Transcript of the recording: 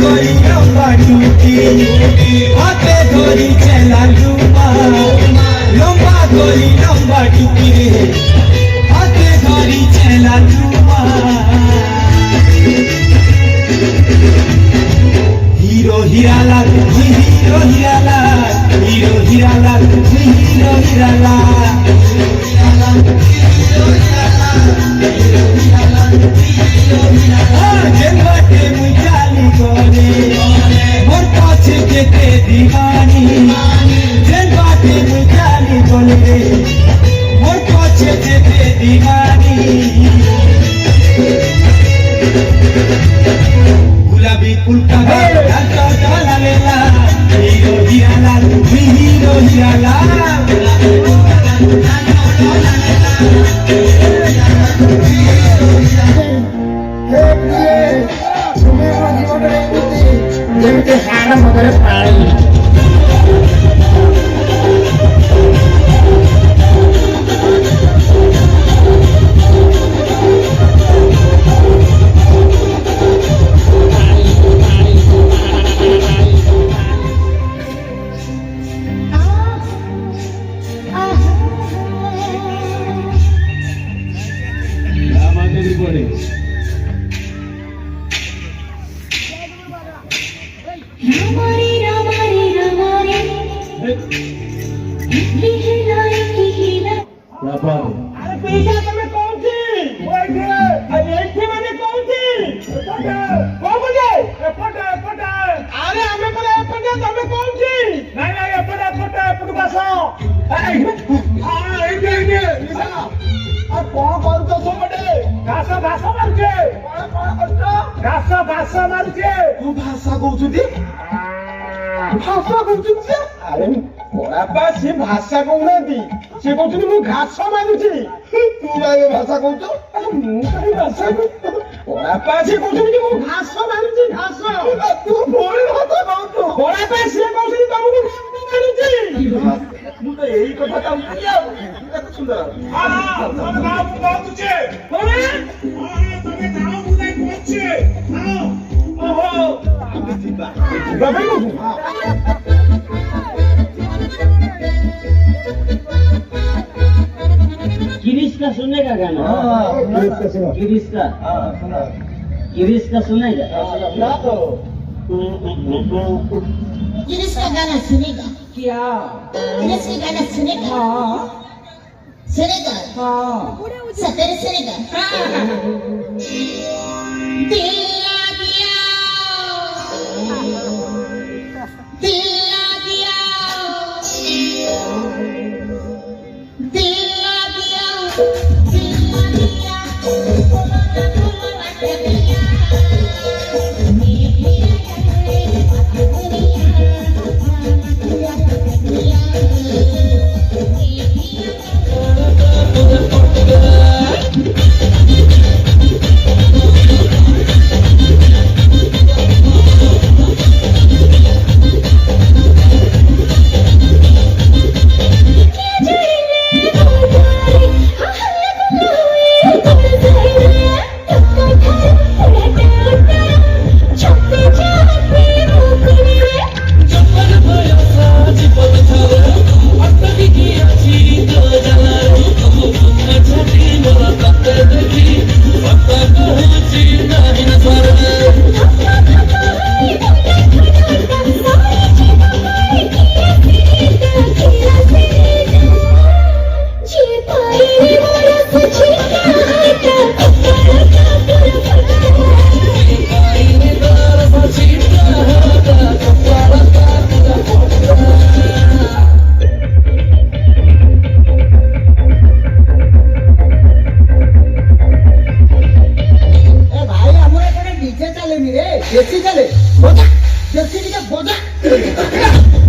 করি লম্বা টুটি হাতে ধরি চেলা লুমা লম্বা করি লম্বা টুটি হাতে ধরি চেলা লুমা hero Hiralal hero Hiralal hero Hiralal hero Hiralal জেলবাটে মুই চালি করে মোর কাছে যেতে দিবানি জেলবাটে মুই চালি করে মোর কাছে যেতে দিবানি गुलाबी फूल का डाला डाला लेला हीरो हिरालाल हीरो हिरालाल ଯେମିତି ହାଡ଼ ମନରେ ପାଣି अरे पीछे तुम्हें कौन थी ये मैंने कौन थी कौन बोले अरे हमें बोले तुम्हें कौन थी नहीं एपटे बसो कौन कौन तो सो बटे घास मारुचे घास मारुचे तू भाषा कहउछुती अरे बड़ापा से भाषा कहूनाती से कहउछुती मु घास मारुची तू भाई भाषा कहउछ अरे मु कहीं भाषा बड़ापा से कहउछुती मु घास मारुची घास तू बोल भाषा कहउछ बड़ापा से कहउछुती तुमको घास मारुची मु तो यही कथा कहउछी आ सुंदर हां नाम कहउछे बोले तमे नाम बुलाई कहउछे हां ओहो बाबा गिरीश का सुनेगा गाना गिरीश का सुनेगा गिरीश का गाना सुनेगा क्या गिरीश का गाना सुनेगा हाँ सुनेगा हाँ सतेरे सुनेगा दिल ला दिया चले रे, चले, बजा, चले बजा।